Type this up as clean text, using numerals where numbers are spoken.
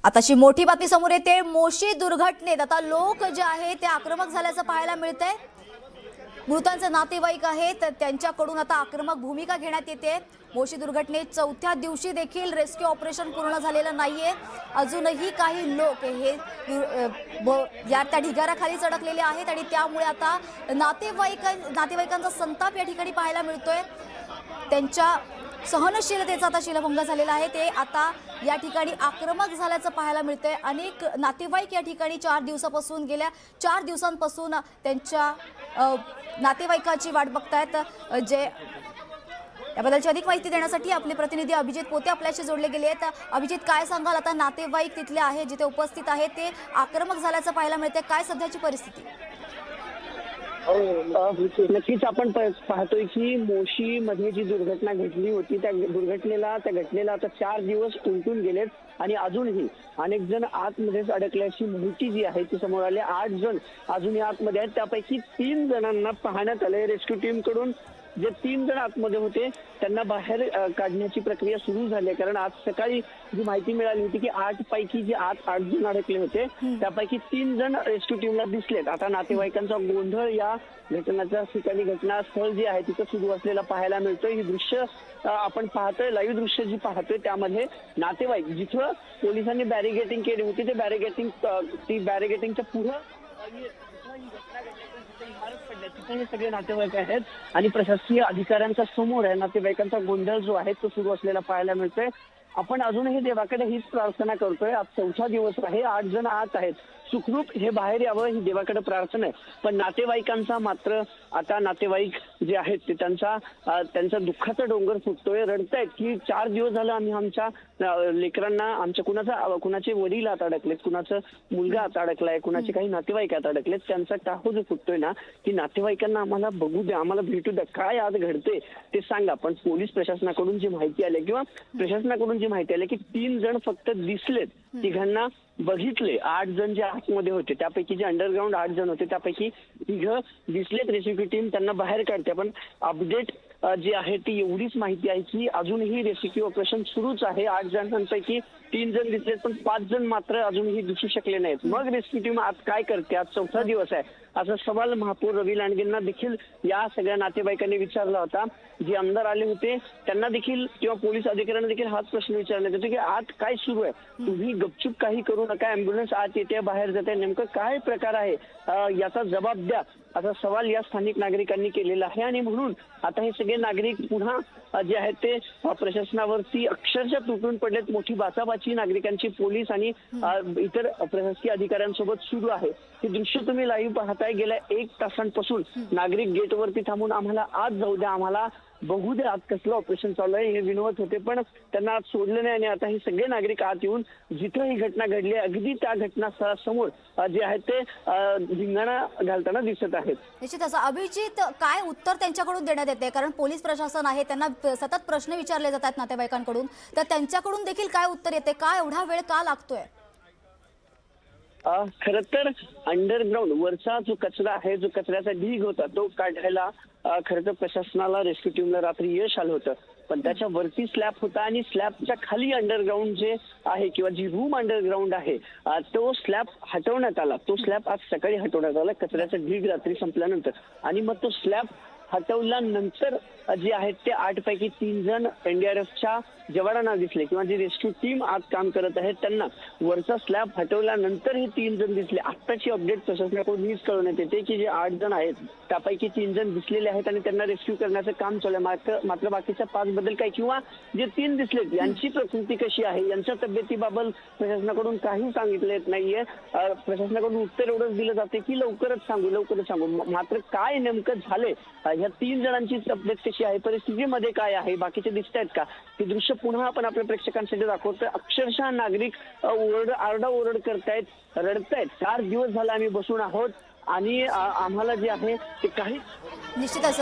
आताशी मोठी बातमी समोर येते। मोशी दुर्घटनेत आता लोक जे आहे ते आक्रमक झाल्याचं पाहायला मिळतंय। मृतांचे नातेवाईक आहेत त्यांच्याकडून आता आक्रमक भूमिका घेण्यात येते। मोशी दुर्घटनेत चौथ्या दिवशी देखील रेस्क्यू ऑपरेशन पूर्ण झालेलं नाहीये। अजूनही काही लोक हे या त्या ढिगाऱ्याखाली अडकलेले आहेत आणि त्यामुळे आता नातेवाईकांचा संताप या ठिकाणी पाहायला मिळतोय। त्यांच्या सहनशीलतेचा आता शिलभंग झालेला आहे। ते आता या ठिकाणी आक्रमक झाल्याचं पाहायला मिळतंय। अनेक नातेवाईक या ठिकाणी गेल्या 4 दिवसांपासून त्यांच्या नातेवाईकाची वाट बघतायत। जे याबद्दलची अधिक माहिती देण्यासाठी आपले प्रतिनिधी अभिजित पोते आपल्याशी जोडले गेले आहेत। अभिजित, काय सांगाल? आता नातेवाईक तिथले आहेत, जिथे उपस्थित आहेत, ते आक्रमक झाल्याचं पाहायला मिळतंय। काय सध्याची परिस्थिती? नक्कीच आपण पाहतोय की मोशी मध्ये जी दुर्घटना घडली होती त्या घटनेला आता 4 दिवस उलटून गेलेत आणि अजूनही अनेक जण आतमध्येच अडकल्याची माहिती जी आहे ती समोर आली। 8 जण अजूनही आतमध्ये आहेत, त्यापैकी 3 जणांना पाहण्यात आले रेस्क्यू टीम कडून। जे 3 जण आतमध्ये होते त्यांना बाहेर काढण्याची प्रक्रिया सुरू झाली आहे, कारण आज सकाळी जी माहिती मिळाली होती की 8 पैकी जे 8 जण अडकले होते त्यापैकी 3 जण रेस्क्यू टीमला दिसलेत। आता नातेवाईकांचा गोंधळ या घटनाच्या ठिकाणी, घटनास्थळ जे आहे तिथं सुरू असलेला पाहायला मिळतोय। ही दृश्य आपण पाहतोय, लाईव्ह दृश्य जी पाहतोय त्यामध्ये नातेवाईक जिथं पोलिसांनी बॅरिगेटिंग केली होती ते बॅरिगेटिंगच्या पुढं तिथे हे सगळे नातेवाईक आहेत आणि प्रशासकीय अधिकाऱ्यांच्या समोर आहे नातेवाईकांचा गोंधळ जो आहे तो सुरू असलेला पाहायला मिळतोय। आपण अजूनही देवाकडे हीच प्रार्थना करतोय। आज 4था दिवस आहे, 8 जण आत आहेत, सुखरूप हे बाहेर यावं ही देवाकडे प्रार्थना आहे। पण नातेवाईकांचा मात्र आता नातेवाईक जे आहेत ते त्यांचा दुःखाचा डोंगर फुटतोय, रडतायत की 4 दिवस झालं आम्ही आमच्या लेकरांना, आमच्या कुणाचे वडील आता अडकलेत, कुणाचा मुलगा आता अडकलाय, कुणाचे काही नातेवाईक आता अडकलेत, त्यांचा टाहो जो फुटतोय ना की नातेवाईकांना आम्हाला बघू द्या, आम्हाला भेटू द्या, काय आज घडते ते सांगा। पण पोलीस प्रशासनाकडून जी माहिती आली किंवा प्रशासनाकडून जी माहिती आली की 3 जण फक्त दिसलेत, तिघांना बघितले। 8 जण जे आतमध्ये होते त्यापैकी जे अंडरग्राऊंड 8 जण होते त्यापैकी 3 दिसलेत। रेस्क्यू टीम त्यांना बाहेर काढते। पण अपडेट जी आहे ती एवढीच माहिती आहे की अजूनही रेस्क्यू ऑपरेशन सुरूच आहे। 8 जणांपैकी 3 जण दिसलेत, पण 5 जण मात्र अजूनही दिसू शकले नाहीत। मग रेस्क्यू टीम आज काय करते? आज 4था दिवस आहे, असा सवाल महापौर रवी लांडगेंना देखील या सगळ्या नातेवाईकांनी विचारला होता। जे आमदार आले होते त्यांना देखील किंवा पोलीस अधिकाऱ्यांना देखील हाच प्रश्न विचारण्यात येतो की आत काय सुरू आहे? तुम्ही गपचूप काही करू नका, अँब्युलन्स आत येते बाहेर जाते, नेमकं काय प्रकार आहे याचा जबाब द्या, असा सवाल या स्थानिक नागरिकांनी केलेला आहे। आणि म्हणून आता हे सगळे नागरिक पुन्हा जे आहेत ते प्रशासनावरती अक्षरशः तुटून पडलेत। मोठी बाचाबाची नागरिकांची पोलीस आणि इतर प्रशासकीय अधिकाऱ्यांसोबत सुरू आहे। हे दृश्य तुम्ही लाईव्ह पाहताय। गेल्या 1 तासांपासून नागरिक गेटवरती थांबून आम्हाला आत जाऊ द्या, आम्हाला बघू द्या आत कसलं ऑपरेशन चालू आहे हे विनवत होते, पण त्यांना आज सोडलं नाही। आणि आता हे सगळे नागरिक आत येऊन जिथं ही घटना घडली अगदी त्या घटनास्थळासमोर जे आहे ते धिंगाणा घालताना दिसत आहेत। निश्चितच अभिजित, काय उत्तर त्यांच्याकडून देण्यात येते? कारण पोलीस प्रशासन आहे, त्यांना सतत प्रश्न विचारले जातात नातेवाईकांकडून, तर त्यांच्याकडून देखील काय उत्तर येते? का एवढा वेळ का लागतोय? खरं तर अंडरग्राऊंड वरचा जो कचरा आहे, जो कचऱ्याचा ढीग होता तो काढायला खरं तर प्रशासनाला, रेस्क्यू टीमला रात्री यश आलं होतं। पण त्याच्या वरती स्लॅब होता आणि स्लॅबच्या खाली अंडरग्राऊंड जे आहे किंवा जी रूम अंडरग्राऊंड आहे तो स्लॅब हटवण्यात आला। तो स्लॅब आज सकाळी हटवण्यात आला कचऱ्याचा ढीग रात्री संपल्यानंतर। आणि मग तो स्लॅब हटवल्यानंतर जे आहेत ते 8 पैकी 3 जण एनडीआरएफच्या जवानांना दिसले किंवा जी रेस्क्यू टीम आज काम करत आहे त्यांना वरचा स्लॅब हटवल्यानंतर हे 3 जण दिसले। आत्ताची अपडेट प्रशासनाकडून हीच कळवण्यात येते की जे 8 जण आहेत त्यापैकी 3 जण दिसलेले आहेत आणि त्यांना रेस्क्यू करण्याचं काम चालू आहे। मात्र बाकीच्या 5 बद्दल काय किंवा जे 3 दिसलेत यांची प्रकृती कशी आहे, यांच्या तब्येतीबाबत प्रशासनाकडून काही सांगितलं येत नाहीये। प्रशासनाकडून उत्तर एवढंच दिलं जाते की लवकरच सांगू। मात्र काय नेमकं झालंय, ह्या 3 जणांची तब्येत कशी आहे, परिस्थितीमध्ये काय आहे, बाकीचे दिसत आहेत का, हे दृश्य पुन्हा आपण आपल्या प्रेक्षकांसाठी दाखवतोय। अक्षरशः नागरिक आरडाओरड करतायत, रडतायत। 4 दिवस झाले आम्ही बसून आहोत आणि आम्हाला जे आहे ते काही निश्चितच